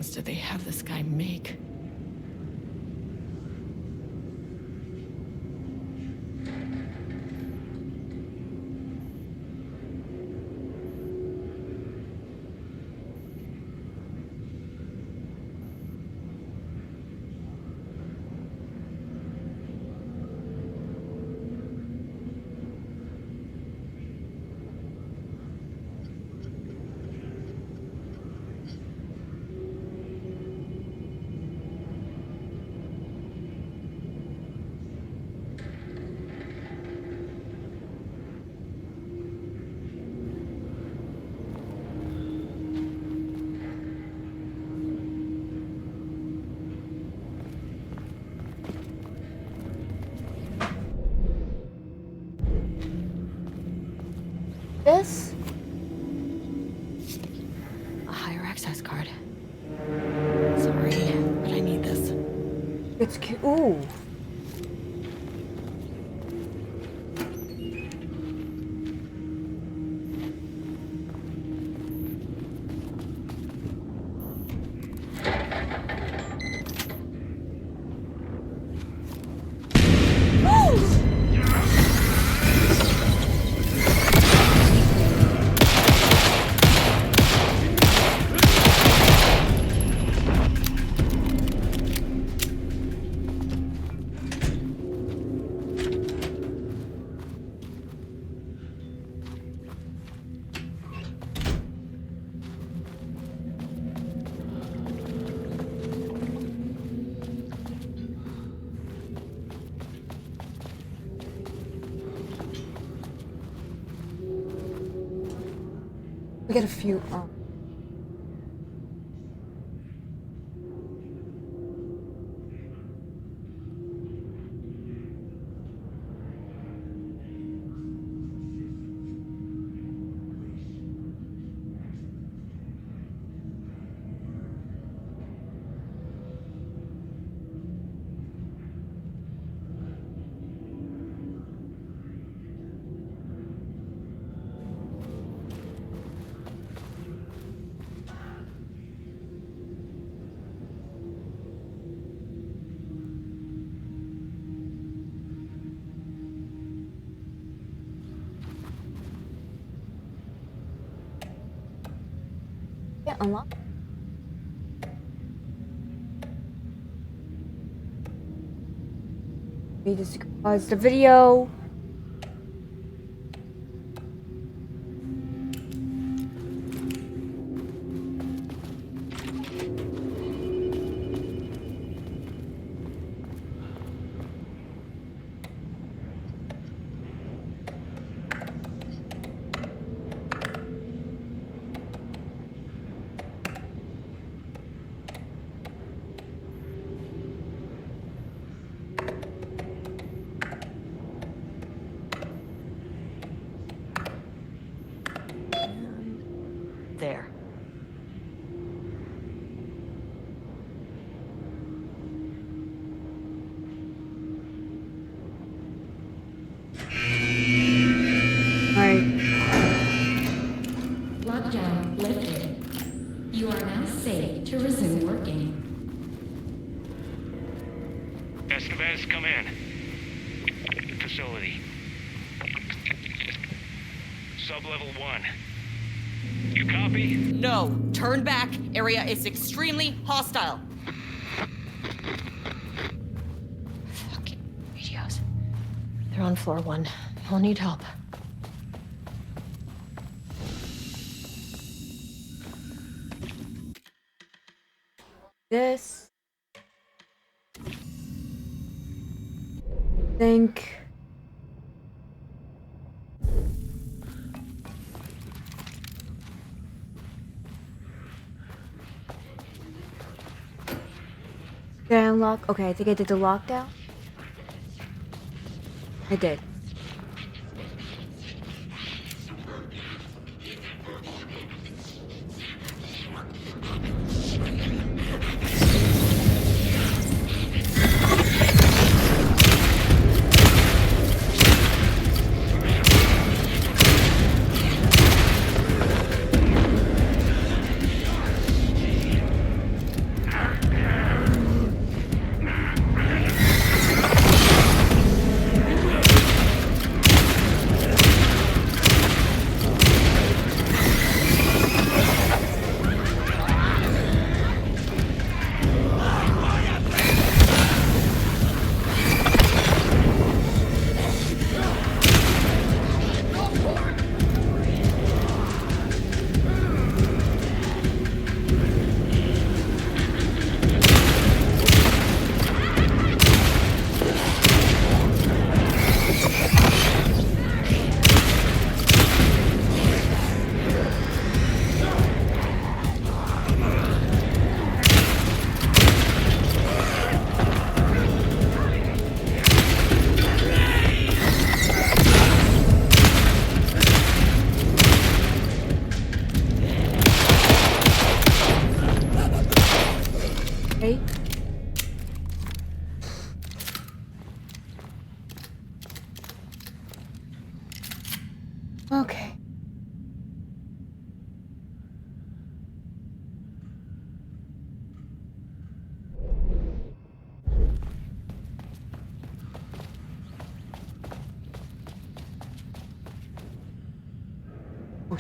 things did they have this guy make? This? A higher access card. Sorry, but I need this. It's cute. Ooh. We get a few. Yeah, unlock. We just pause the video. There. Alright. Lockdown lifted. You are now safe to resume working. Estevez, come in. Facility. Sublevel 1. You copy? No! Turn back! Area is extremely hostile! Fucking radios. They're on floor 1. I'll need help. This. Think. Did I unlock? Okay, I think I did the lockdown. I did.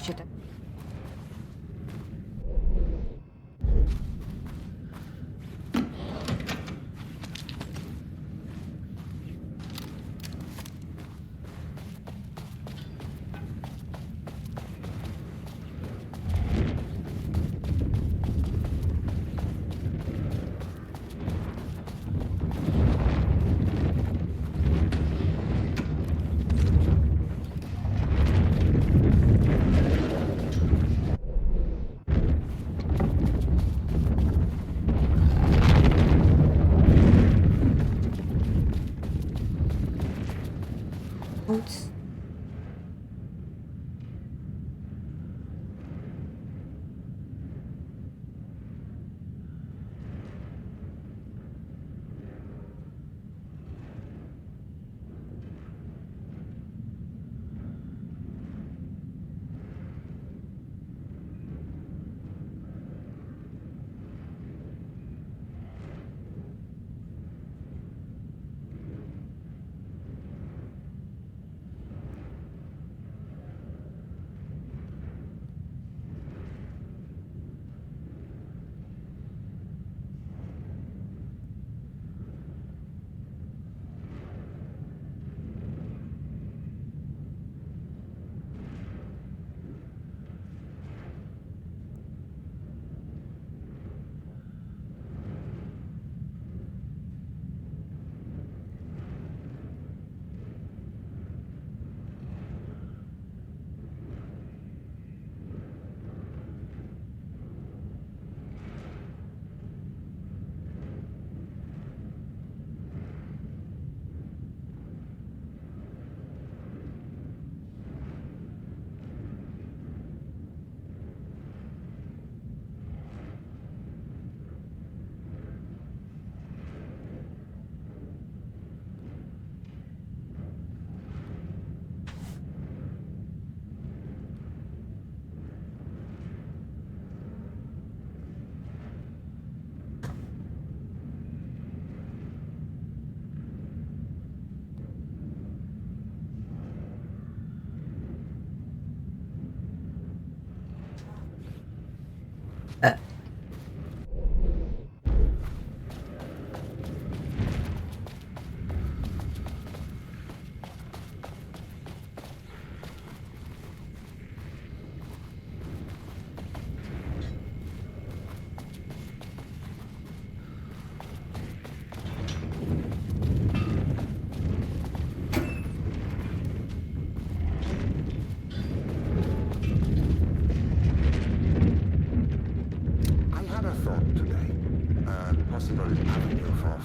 shit. Notes.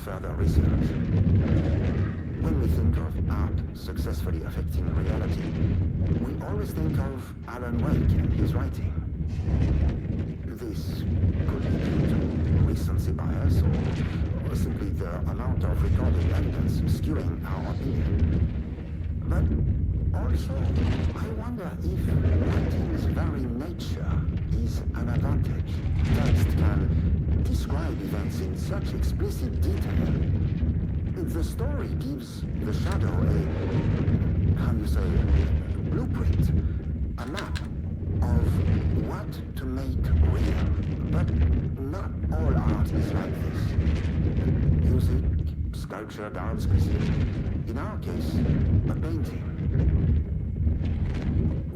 Further research. When we think of art successfully affecting reality, we always think of Alan Wake and his writing. This could be due to recency bias or simply the amount of recorded evidence skewing our opinion. But also, I wonder if writing's very nature is an advantage. Text can describe events in such explicit detail. The story gives the shadow a, how you say, blueprint, a map of what to make real. But not all art is like this. Music, sculpture, dance, cuisine. In our case, a painting.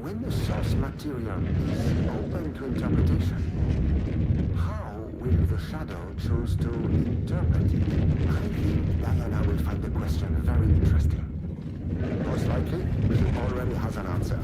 When the source material is open to interpretation, how will the shadow choose to interpret it? I think Diana will find the question very interesting. Most likely, she already has an answer.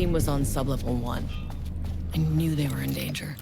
team was on Sublevel 1. I knew they were in danger.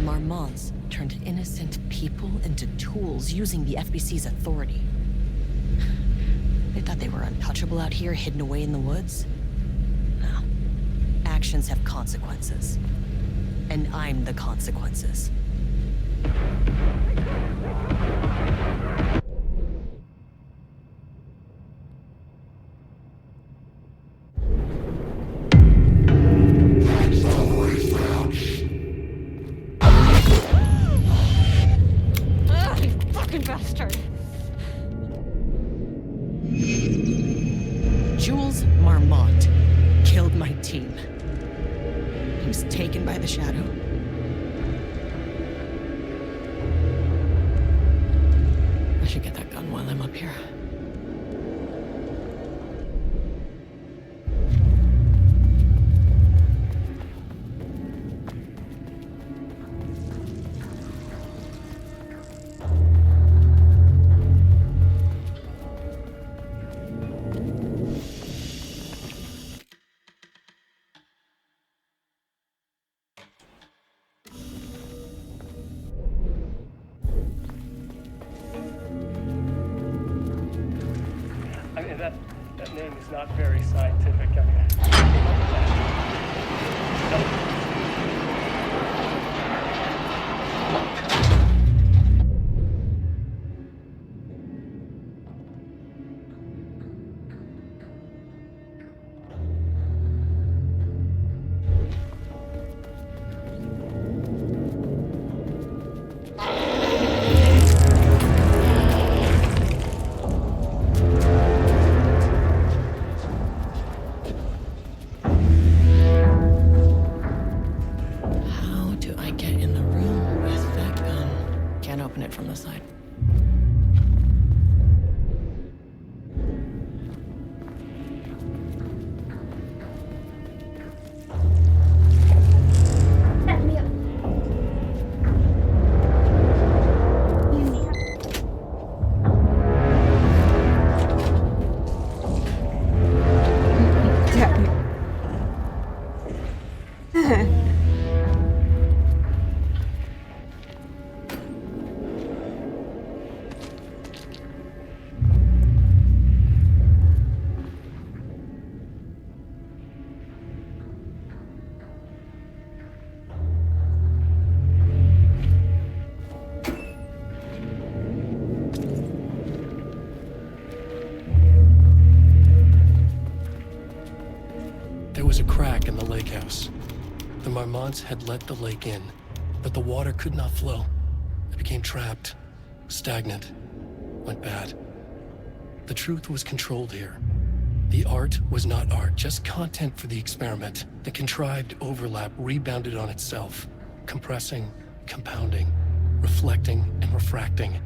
Marmonts turned innocent people into tools using the FBC's authority. They thought they were untouchable out here, hidden away in the woods? No. Actions have consequences. And I'm the consequences. Bastard. Jules Marmont killed my team. He was taken by the Shadow. I should get that gun while I'm up here. That name is not very scientific. Open it from the side. Let me up. There was a crack in the lake house. The Marmonts had let the lake in, but the water could not flow. It became trapped, stagnant, went bad. The truth was controlled here. The art was not art, just content for the experiment. The contrived overlap rebounded on itself, compressing, compounding, reflecting and refracting.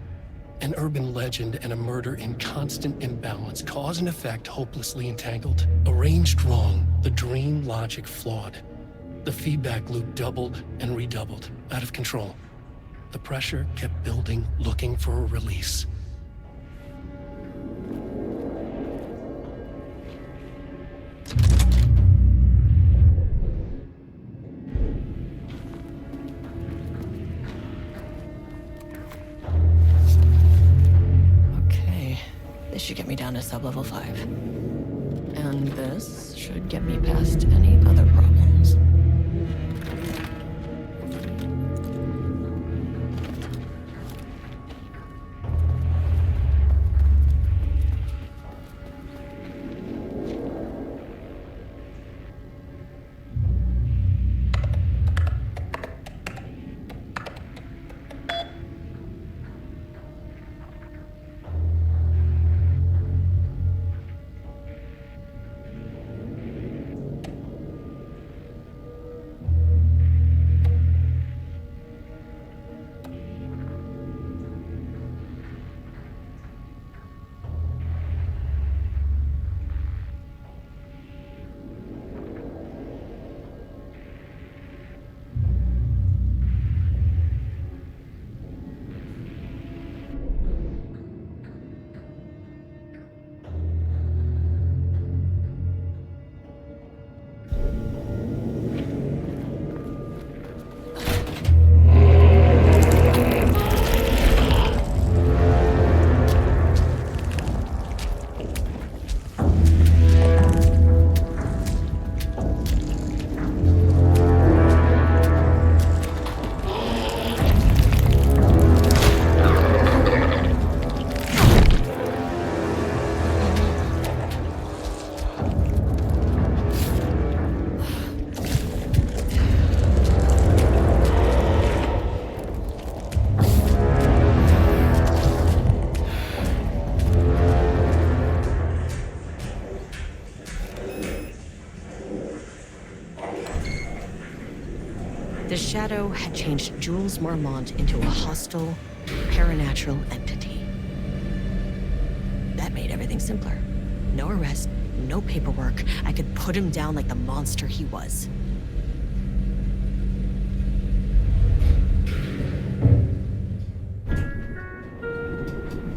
An urban legend and a murder in constant imbalance, cause and effect hopelessly entangled. Arranged wrong, the dream logic flawed. The feedback loop doubled and redoubled, out of control. The pressure kept building, looking for a release. This should get me down to sublevel 5. And this should get me past any other problems. The Shadow had changed Jules Marmont into a hostile, paranatural entity. That made everything simpler. No arrest, no paperwork. I could put him down like the monster he was.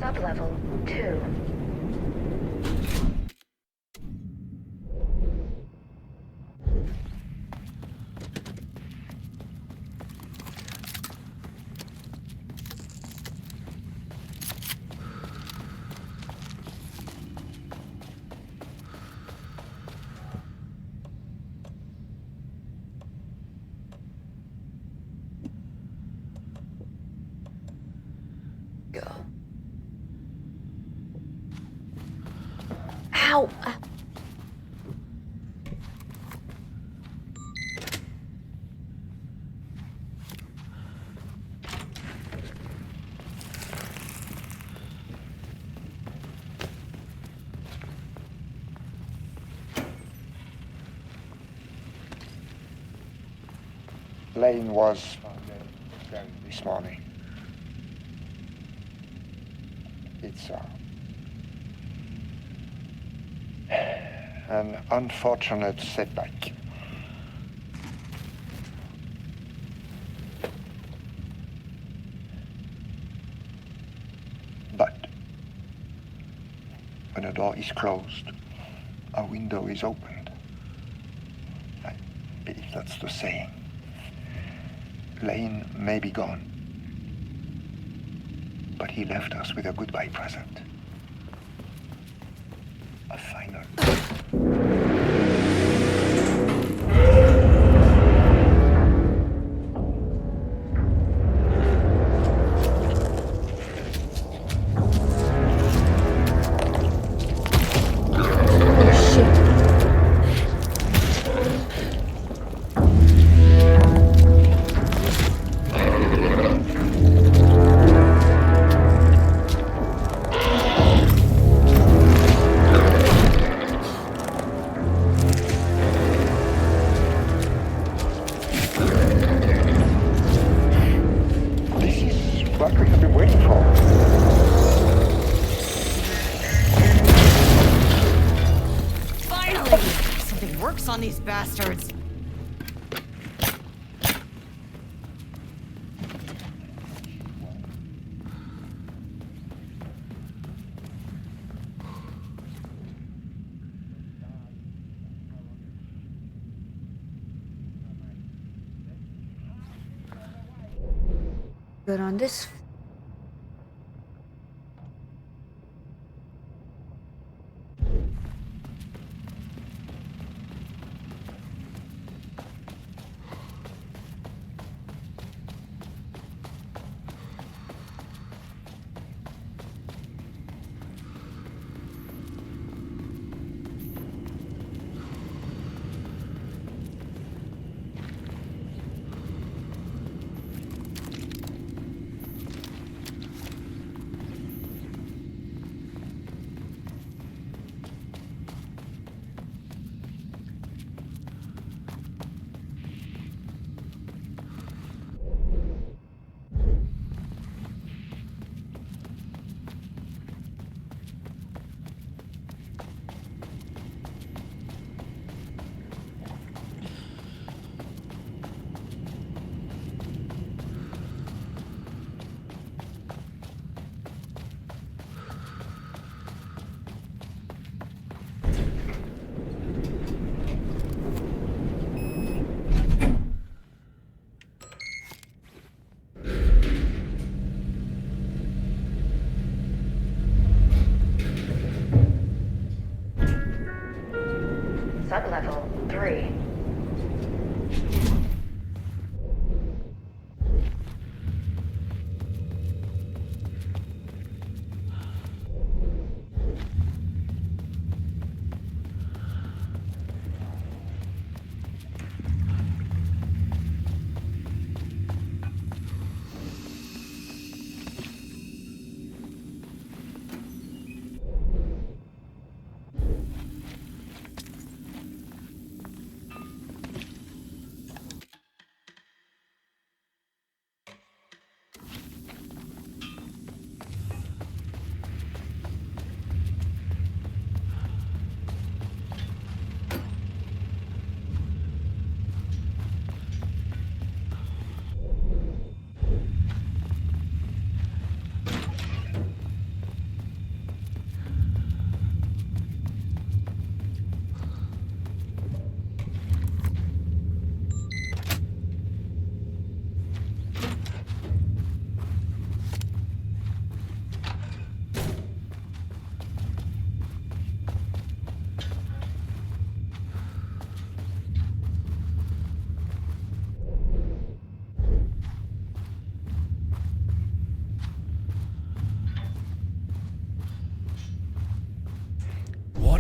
Sublevel 2. Ow! Lane was dead this morning. It's an unfortunate setback. But when a door is closed, a window is opened. I believe that's the saying. Lane may be gone, but he left us with a goodbye present. A final. On these bastards. But on this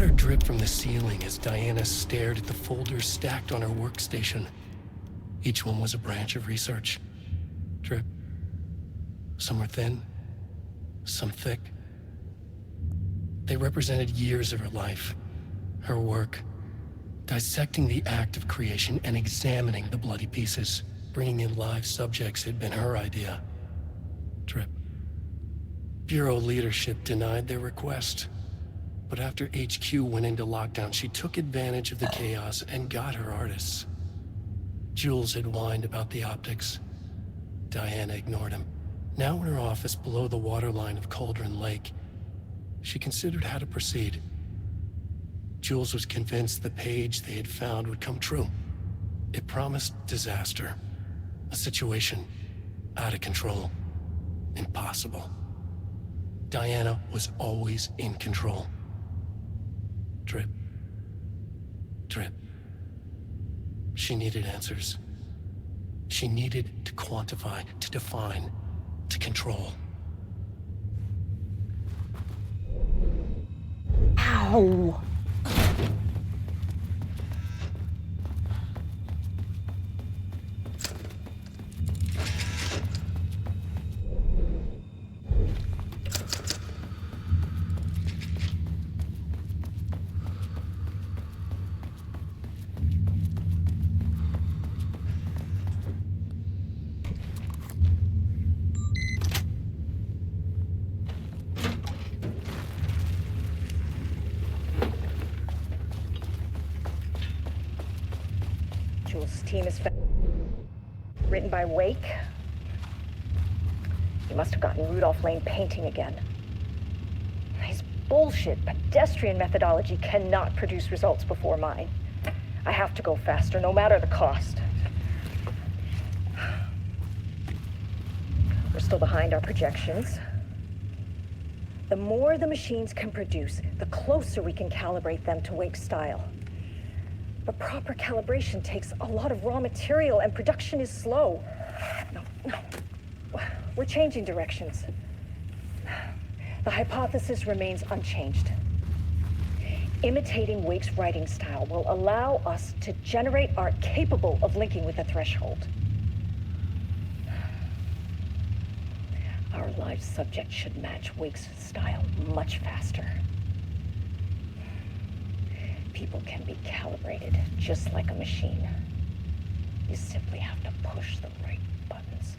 water dripped from the ceiling as Diana stared at the folders stacked on her workstation. Each one was a branch of research. Drip. Some were thin, some thick. They represented years of her life, her work, dissecting the act of creation and examining the bloody pieces. Bringing in live subjects had been her idea. Drip. Bureau leadership denied their request. But after HQ went into lockdown, she took advantage of the chaos and got her artists. Jules had whined about the optics. Diana ignored him. Now in her office below the waterline of Cauldron Lake, she considered how to proceed. Jules was convinced the page they had found would come true. It promised disaster. A situation out of control. Impossible. Diana was always in control. Drip. Drip. She needed answers. She needed to quantify, to define, to control. Ow! Jules' team is written by Wake. He must have gotten Rudolph Lane painting again. His bullshit pedestrian methodology cannot produce results before mine. I have to go faster, no matter the cost. We're still behind our projections. The more the machines can produce, the closer we can calibrate them to Wake's style. But proper calibration takes a lot of raw material, and production is slow. No. We're changing directions. The hypothesis remains unchanged. Imitating Wake's writing style will allow us to generate art capable of linking with the threshold. Our live subject should match Wake's style much faster. People can be calibrated just like a machine. You simply have to push the right buttons.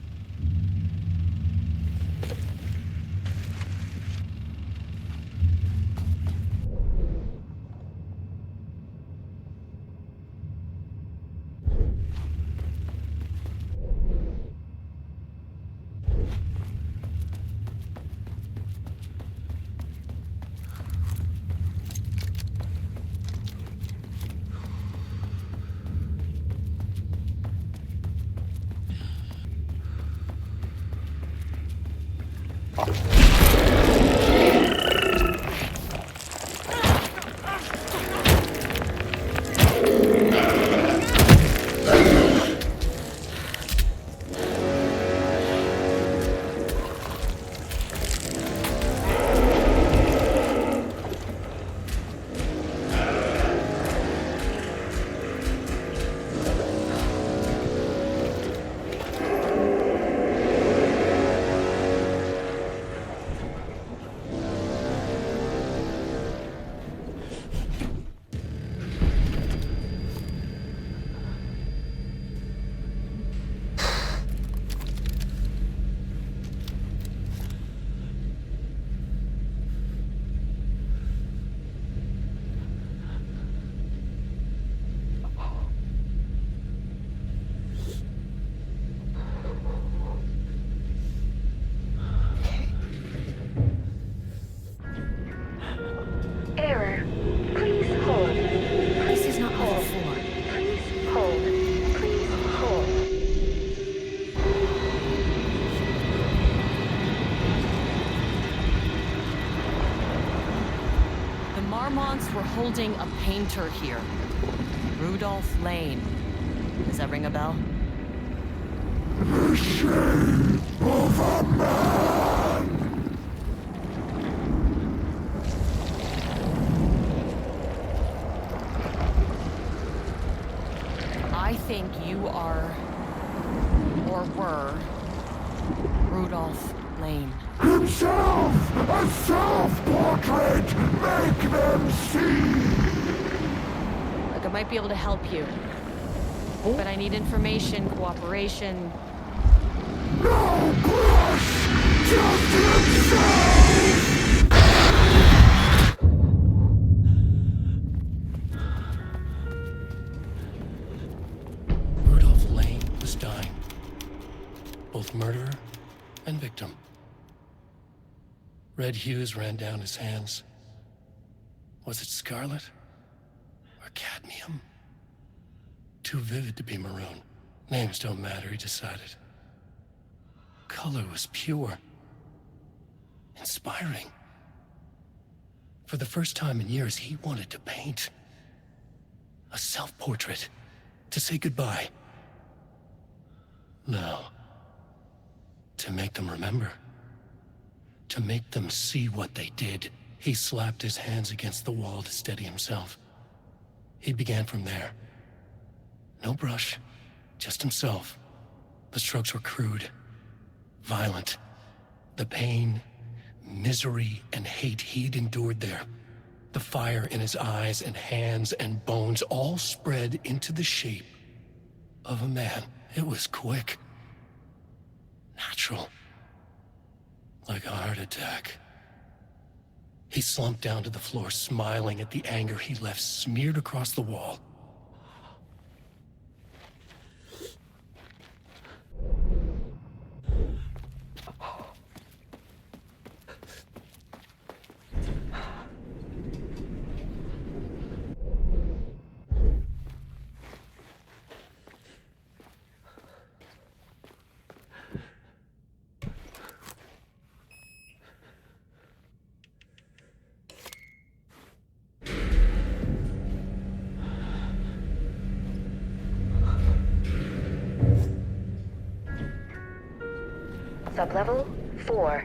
Marmonts were holding a painter here. Rudolph Lane. Does that ring a bell? The shape of a man! Rudolph Lane. Himself! A self-portrait! Make them see! Look, I might be able to help you. But I need information, cooperation. No brush! Just himself! Rudolph Lane was dying. Both murderer and victim. Red hues ran down his hands. Was it scarlet? Or cadmium? Too vivid to be maroon. Names don't matter, he decided. Color was pure. Inspiring. For the first time in years, he wanted to paint. A self-portrait. To say goodbye. No. To make them remember. To make them see what they did. He slapped his hands against the wall to steady himself. He began from there. No brush, just himself. The strokes were crude, violent. The pain, misery, and hate he'd endured there. The fire in his eyes and hands and bones all spread into the shape of a man. It was quick. Natural. Like a heart attack. He slumped down to the floor, smiling at the anger he left smeared across the wall. Sublevel 4.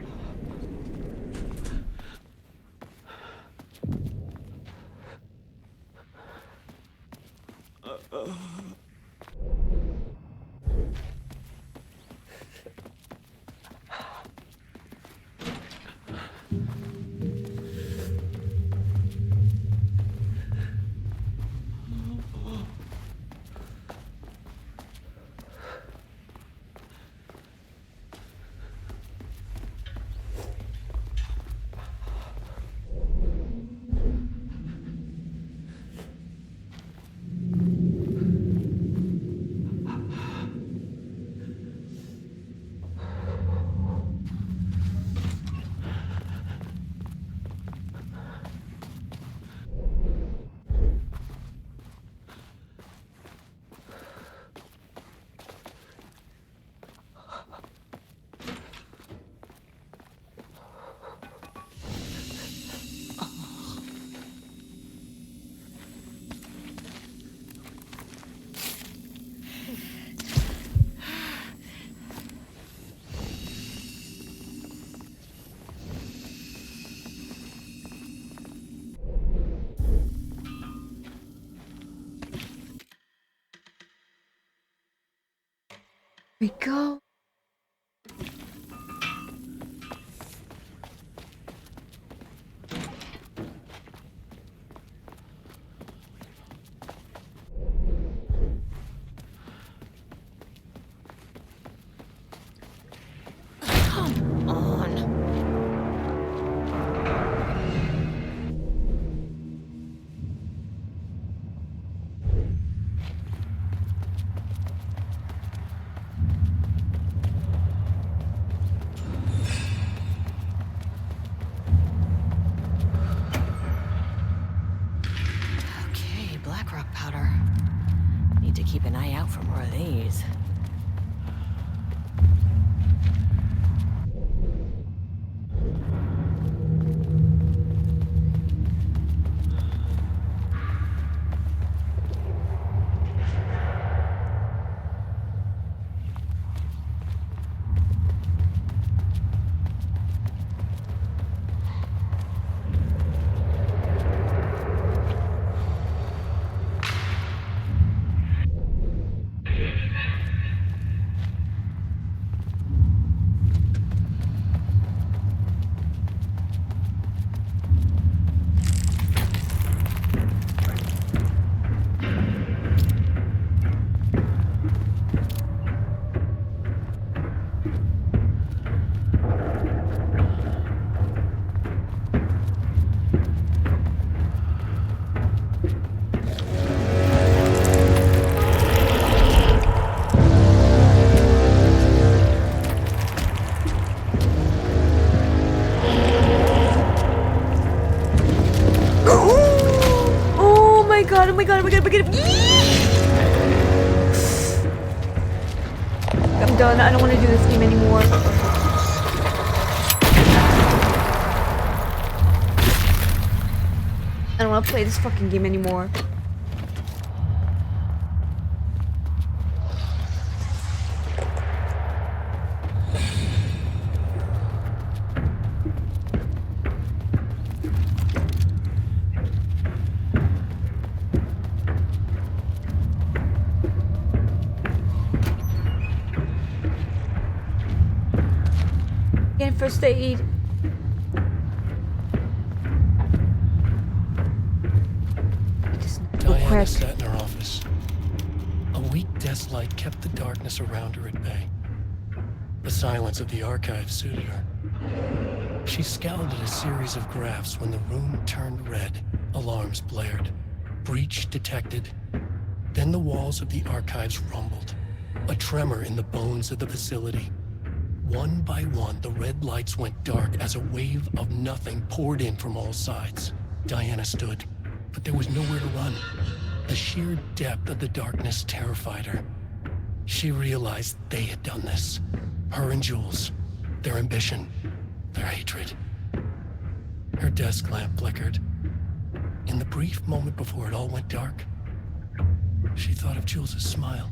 We go. Come on. Okay, black rock powder. Need to keep an eye out for more of these. god, oh my god, oh my god, oh my god. I'm done. I don't want to do this game anymore. I don't want to play this fucking game anymore. Getting first aid. Diana sat in her office. A weak desk light kept the darkness around her at bay. The silence of the archive suited her. She scowled at a series of graphs when the room turned red. Alarms blared. Breach detected. Then the walls of the archives rumbled. A tremor in the bones of the facility. One by one, the red lights went dark as a wave of nothing poured in from all sides. Diana stood, but there was nowhere to run. The sheer depth of the darkness terrified her. She realized they had done this. Her and Jules. Their ambition. Their hatred. Her desk lamp flickered. In the brief moment before it all went dark, she thought of Jules' smile.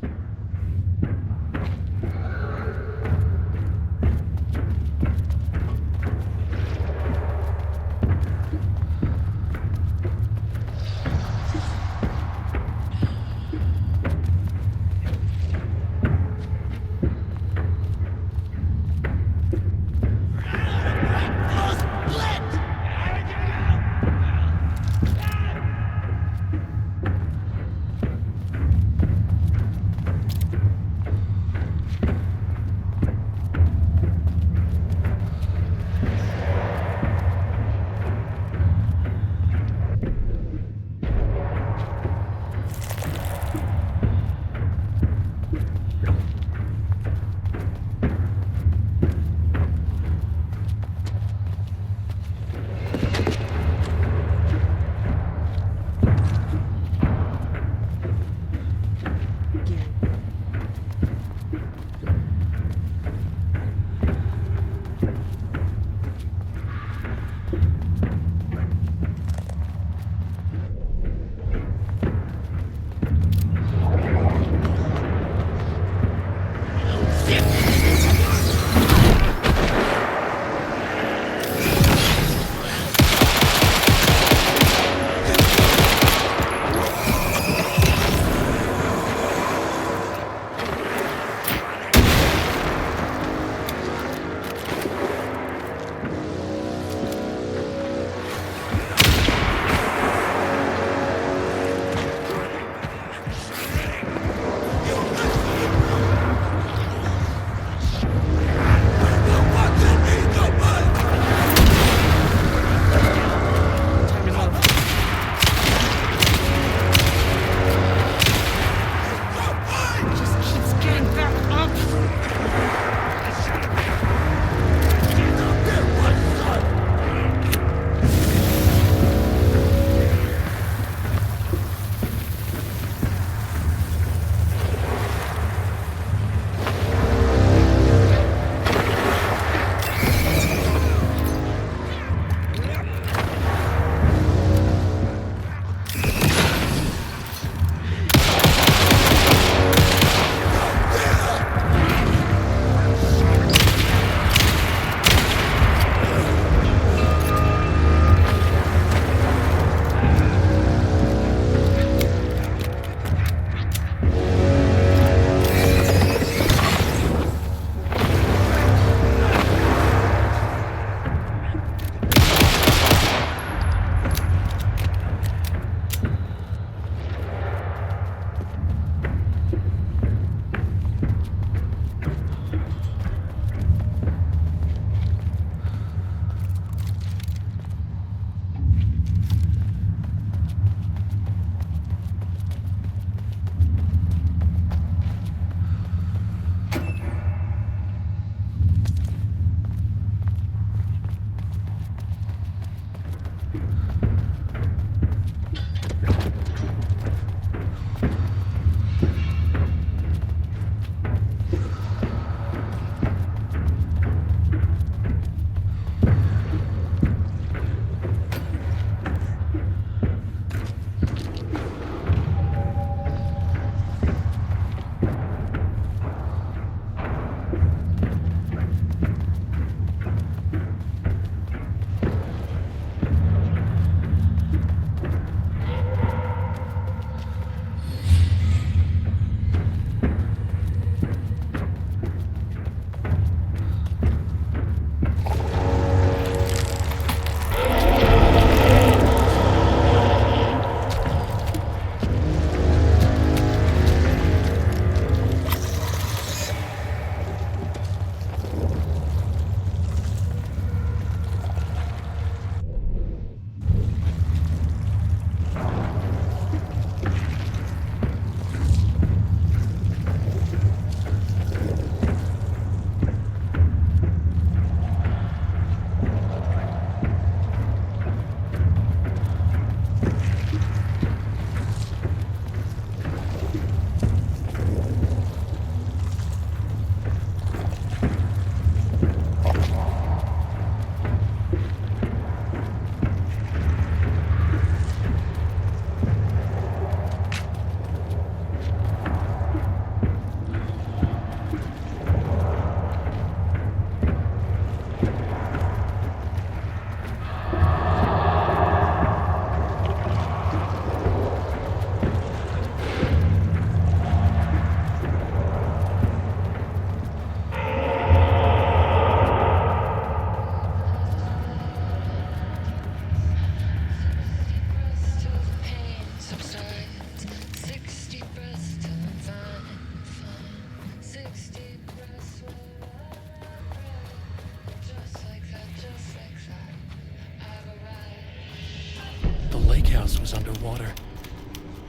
house was underwater.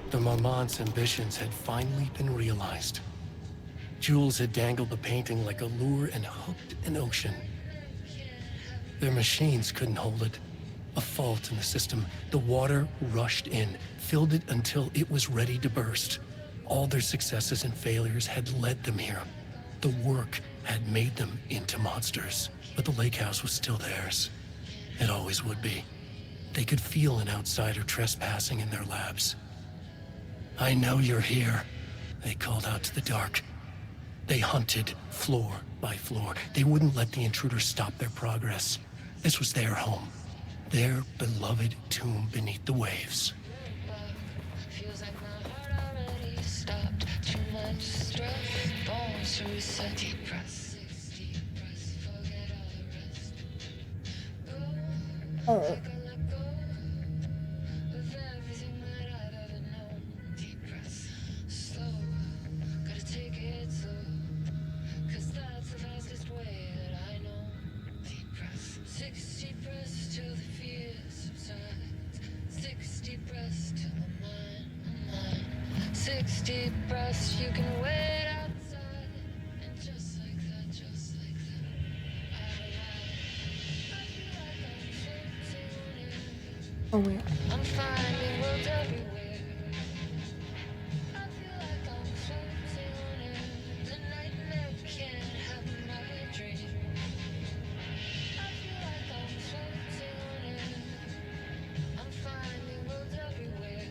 The Marmonts' ambitions had finally been realized. Jules had dangled the painting like a lure and hooked an ocean. Their machines couldn't hold it. A fault in the system. The water rushed in, filled it until it was ready to burst. All their successes and failures had led them here. The work had made them into monsters, but the lake house was still theirs. It always would be. They could feel an outsider trespassing in their labs. "I know you're here," they called out to the dark. They hunted floor by floor. They wouldn't let the intruders stop their progress. This was their home, their beloved tomb beneath the waves. Feels like my heart already stopped. Too much stress, bones to reset. Deep breaths, deep breaths, forget all the rest. Go, Oh. like I let go of everything that I've ever known. Deep breaths, slow, gotta take it slow, 'cause that's the fastest way that I know. Deep breaths, 60 breaths till the fear subsides. 60 breaths till the mind. 60 breaths, you can wait outside. And just like that, I feel like I'm floating in. Oh, wait. I'm finding worlds everywhere. I feel like I'm floating in. The nightmare can't have my dream. I feel like I'm floating in. I'm finding worlds everywhere.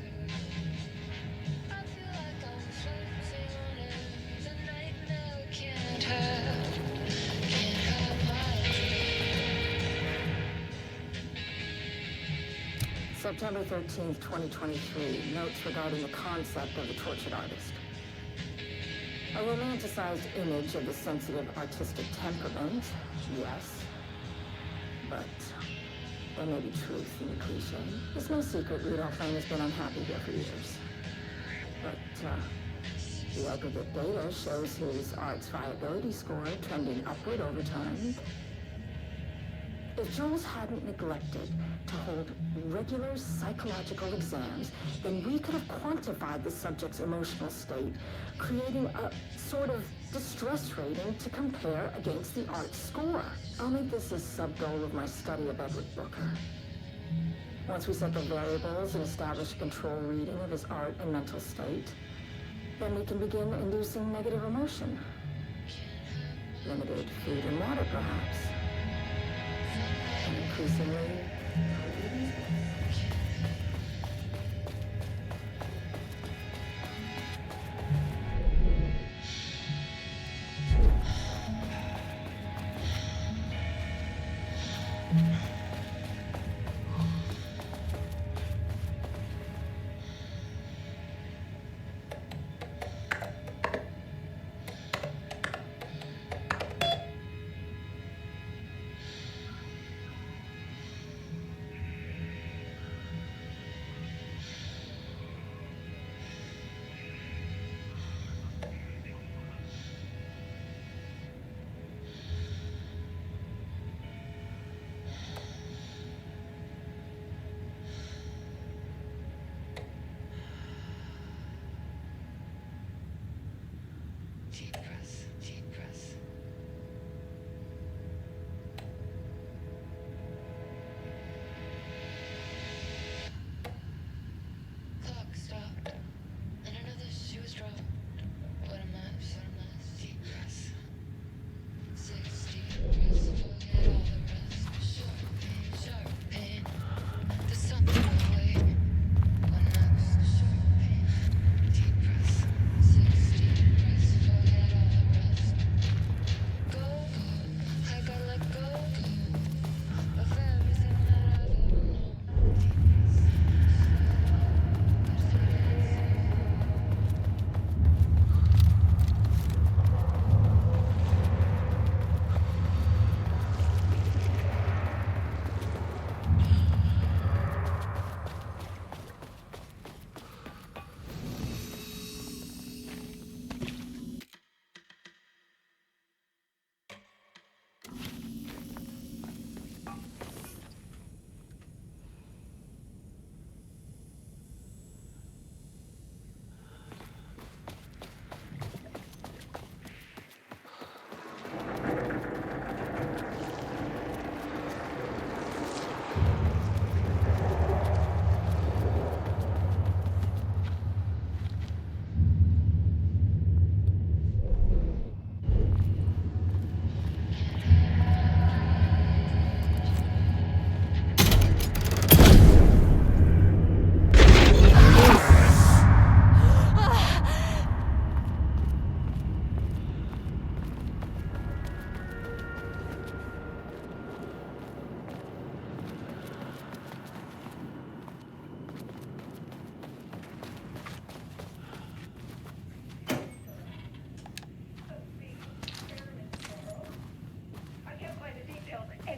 I feel like I'm floating in. The nightmare can't have my dream. September 13th, 2023. Notes regarding the concept of the tortured artist. A romanticized image of the sensitive artistic temperament, yes. But there may be truth in the cliche. It's no secret Rudolph Lane has been unhappy here for years. But the aggregate data shows his art's viability score trending upward over time. If Jules hadn't neglected to hold regular psychological exams, then we could have quantified the subject's emotional state, creating a sort of distress rating to compare against the art score. I'll make this a sub-goal of my study of Edward Booker. Once we set the variables and establish a control reading of his art and mental state, then we can begin inducing negative emotion. Limited food and water, perhaps. And increasingly,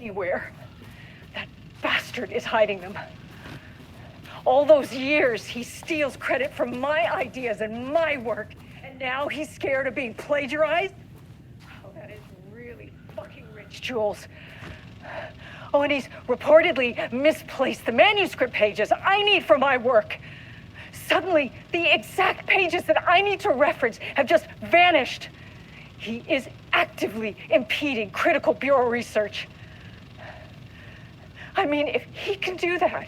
anywhere. That bastard is hiding them. All those years, he steals credit for my ideas and my work, and now he's scared of being plagiarized? Oh, that is really fucking rich, Jules. Oh, and he's reportedly misplaced the manuscript pages I need for my work. Suddenly, the exact pages that I need to reference have just vanished. He is actively impeding critical bureau research. I mean, if he can do that,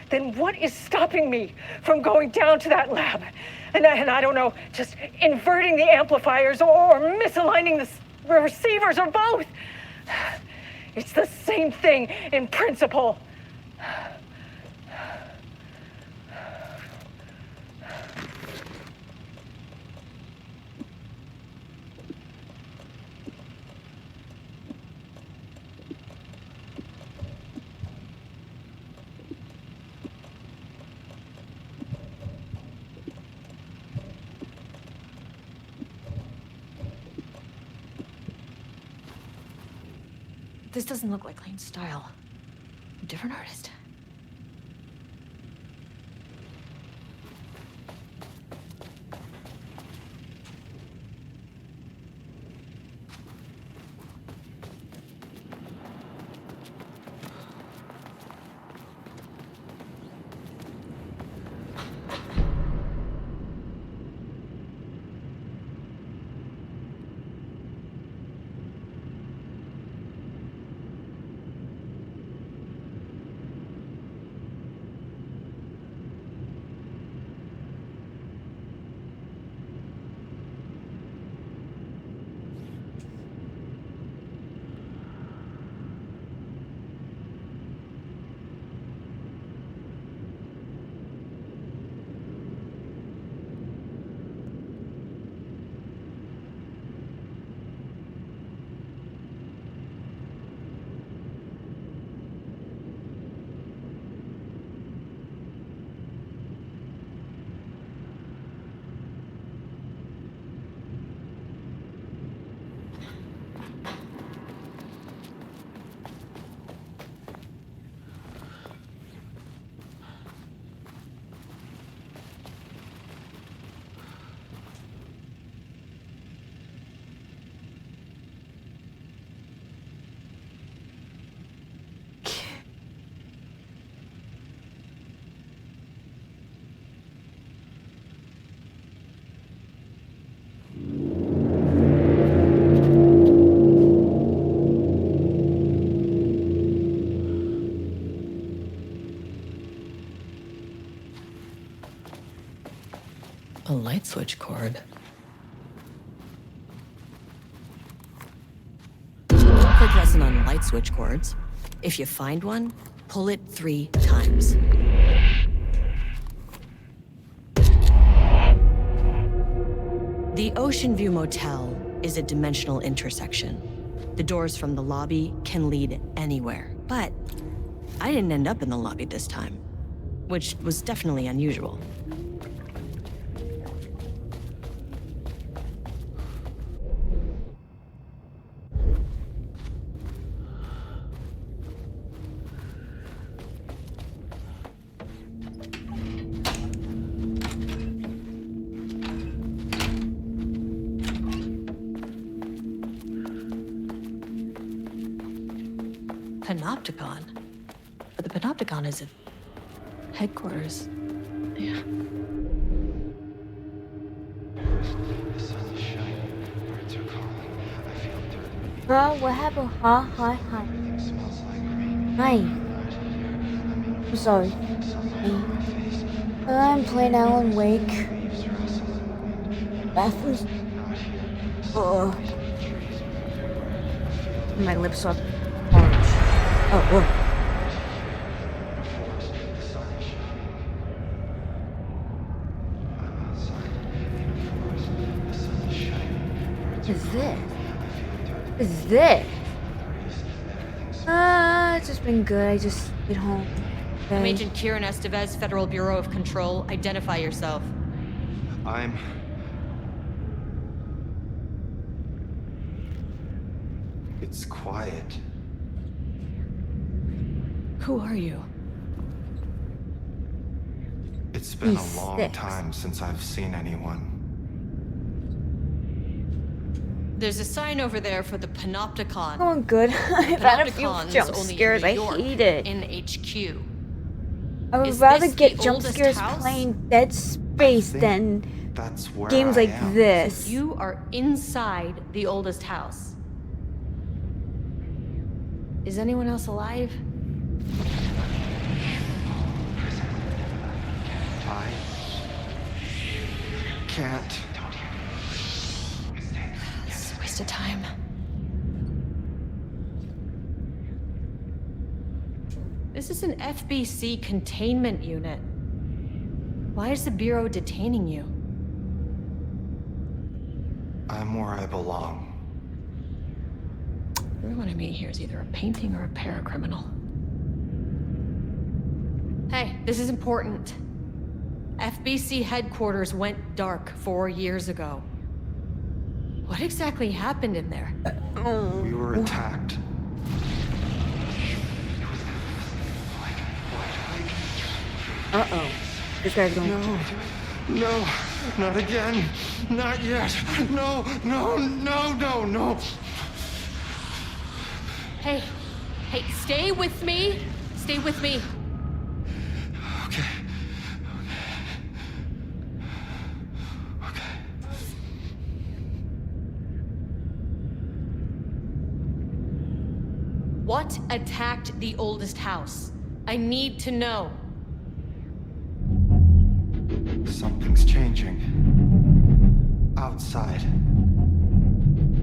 then what is stopping me from going down to that lab? And I don't know, just inverting the amplifiers or misaligning the receivers or both. It's the same thing in principle. This doesn't look like Lane's style. A different artist. A light switch cord. Quick lesson on light switch cords. If you find one, pull it 3 times. The Ocean View Motel is a dimensional intersection. The doors from the lobby can lead anywhere, but I didn't end up in the lobby this time, which was definitely unusual. Panopticon? But the Panopticon is at headquarters. Yeah. Huh? What happened? Huh? Hi. Hi. I'm sorry. I'm playing Alan Wake. Bathrooms. My lips are orange. Oh. Is this? It's just been good. I just get home. I'm Agent Kieran Estevez, Federal Bureau of Control. Identify yourself. It's quiet. Who are you? It's been He's a long 6. time since I've seen anyone. There's a sign over there for the Panopticon. Going good. I've had a few Panopticon's jump only in scares. New I York, hate it. in HQ. I would Is rather this get the jump oldest scares house? playing Dead Space think than That's where games I like am. this. You are inside the oldest house. Is anyone else alive? I can't. It's a waste of time. This is an FBC containment unit. Why is the Bureau detaining you? I'm where I belong. Everyone I meet here is either a painting or a paracriminal. Hey, this is important. FBC headquarters went dark 4 years ago. What exactly happened in there? We were attacked. Uh-oh. This guy's going... No, not again. Not yet. No. Hey, stay with me. Stay with me. Okay. What attacked the oldest house? I need to know. Something's changing. Outside.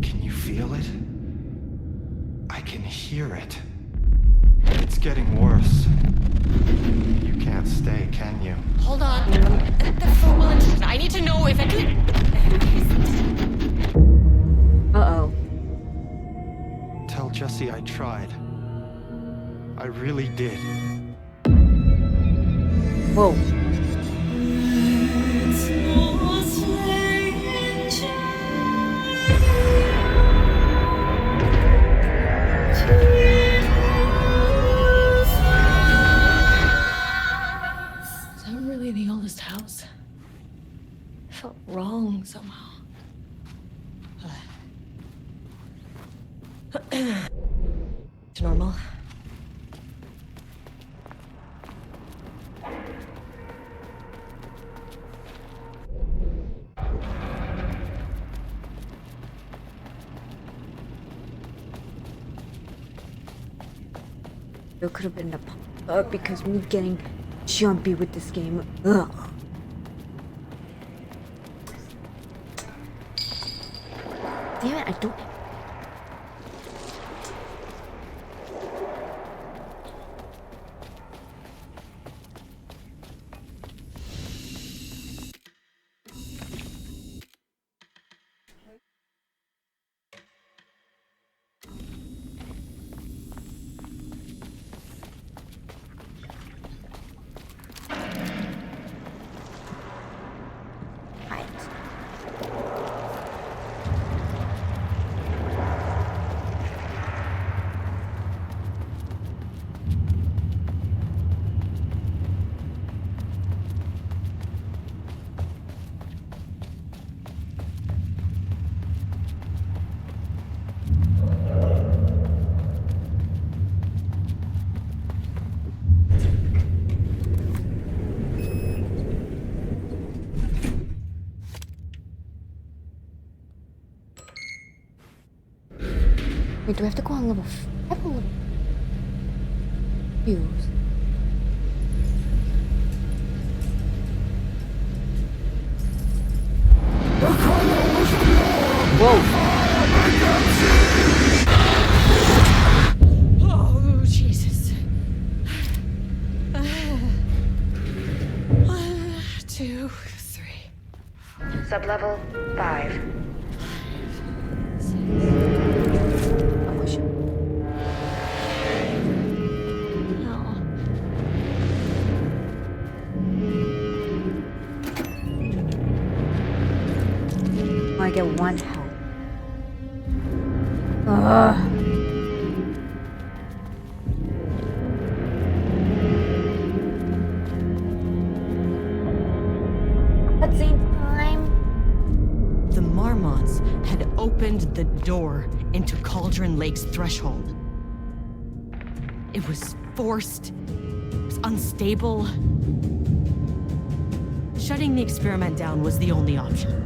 Can you feel it? I can hear it. It's getting worse. You can't stay, can you? Hold on. I need to know if anything... Uh-oh. Tell Jesse I tried. I really did. Whoa. Is that really the oldest house? It felt wrong somehow. It's normal. There could have been a pop-up because me getting jumpy with this game. Ugh. Damn it, I don't... Wait, do I have to go on level 5 or level? Fuse. Oh, Jesus. 1, 2, 3. Sublevel 5. Oh, shit. No. I get 1 health. Ugh. opened the door into Cauldron Lake's threshold. It was forced. It was unstable. Shutting the experiment down was the only option.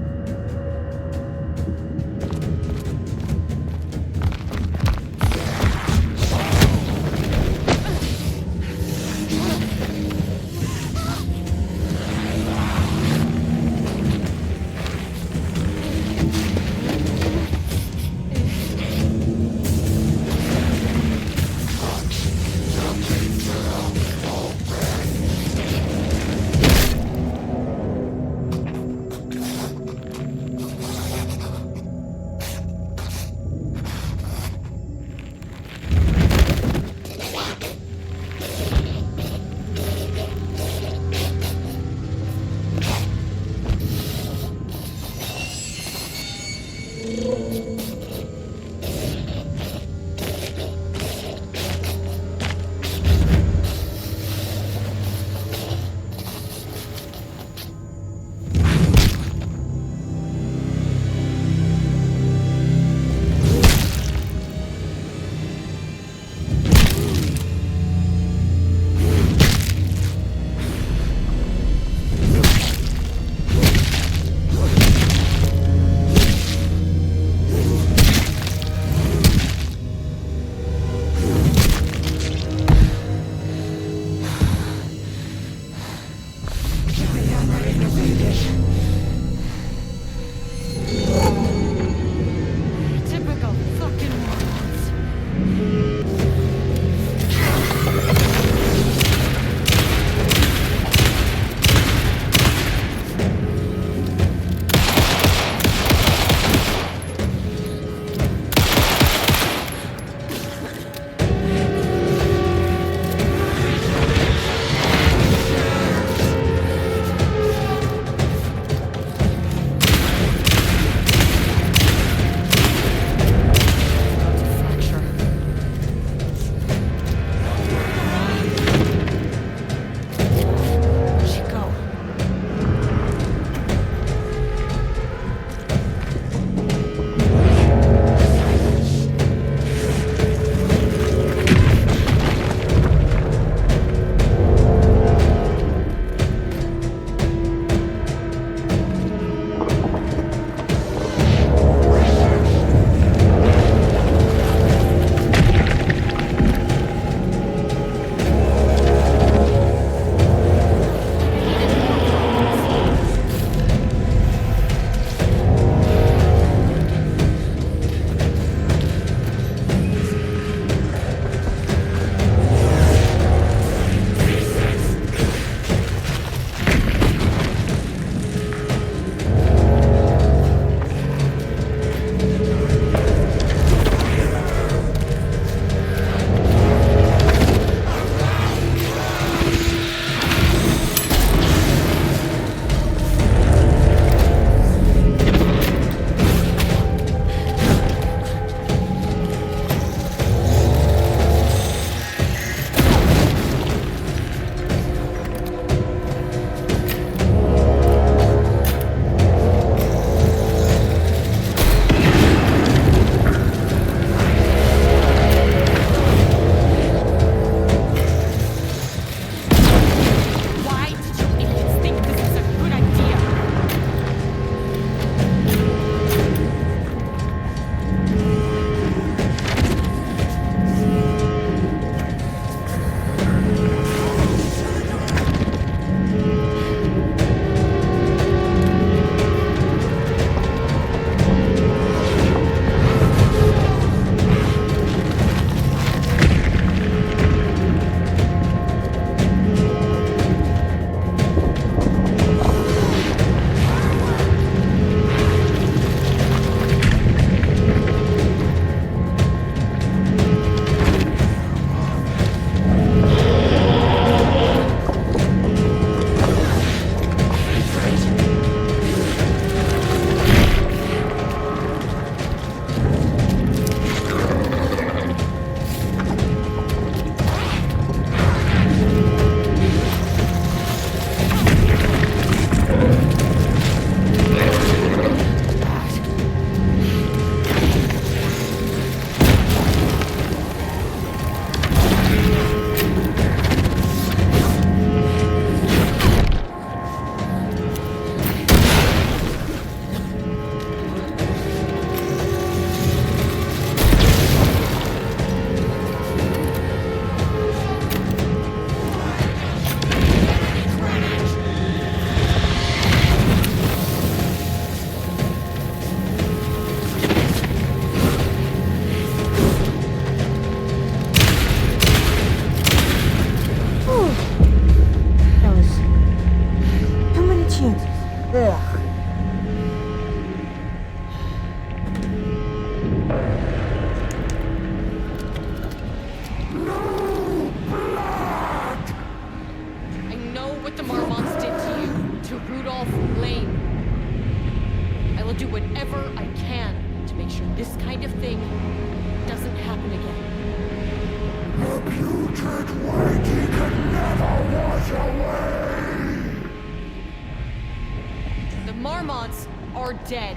The Marmonts are dead.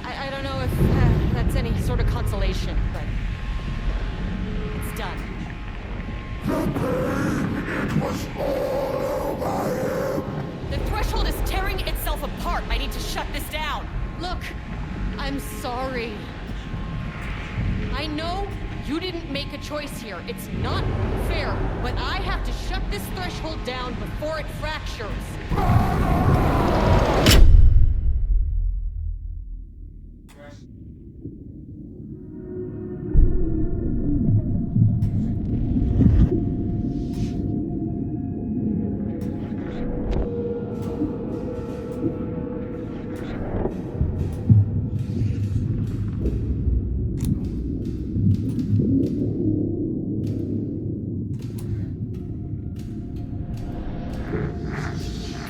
I don't know if that's any sort of consolation, but it's done. The threshold is tearing itself apart. I need to shut this down. Look, I'm sorry. I know you didn't make a choice here. It's not fair, but I have to shut this threshold down before it fractures.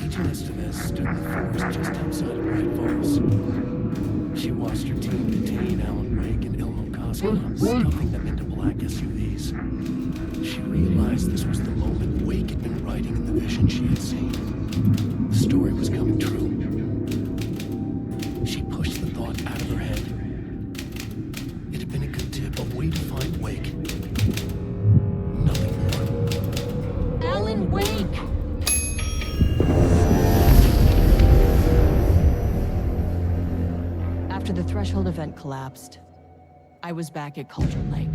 Agent Estevez stood in the forest just outside of Bright Falls. She watched her team detain Alan Wake and Elmo Cosmo, stuffing them into black SUVs. She realized this was the moment Wake had been writing in the vision she had seen. The story was coming true. She pushed the thought out of her head. It had been a good tip, a way to find Wake. Nothing more. Alan Wake! After the threshold event collapsed, I was back at Cauldron Lake.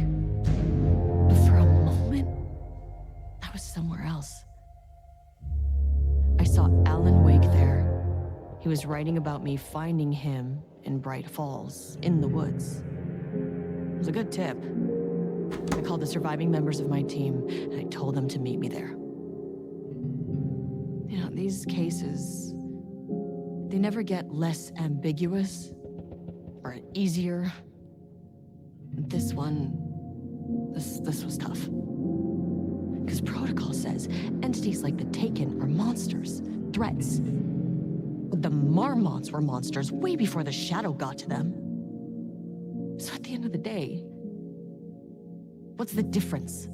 But for a moment, I was somewhere else. I saw Alan Wake there. He was writing about me finding him in Bright Falls, in the woods. It was a good tip. I called the surviving members of my team, and I told them to meet me there. You know, these cases, they never get less ambiguous or easier. This one, this was tough. Because protocol says entities like the Taken are monsters, threats. The Marmonts were monsters way before the Shadow got to them. So at the end of the day, what's the difference?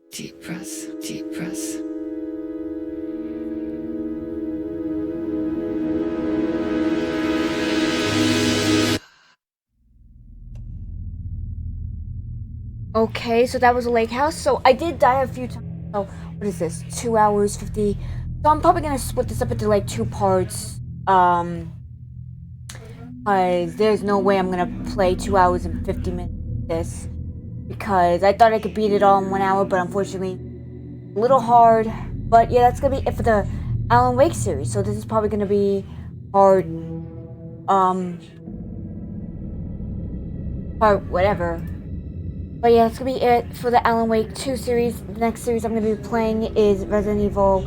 Deep breaths, deep breaths. Okay, so that was a lake house. So I did die a few times. So what is this? 2 hours 50. So I'm probably gonna split this up into like 2 parts. Cause there's no way I'm gonna play 2 hours and 50 minutes of this. Because I thought I could beat it all in 1 hour, but unfortunately a little hard. But yeah, that's gonna be it for the Alan Wake series. So this is probably gonna be hard. Part whatever. But yeah, that's gonna be it for the Alan Wake 2 series. The next series I'm gonna be playing is Resident Evil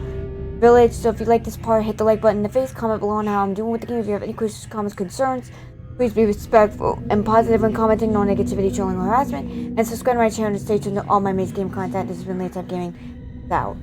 Village. So if you like this part, hit the like button in the face, comment below on how I'm doing with the game. If you have any questions, comments, concerns, please be respectful and positive when commenting, no negativity, trolling, or harassment. And subscribe to my channel to stay tuned to all my amazing game content. This has been Late Time Gaming. Out.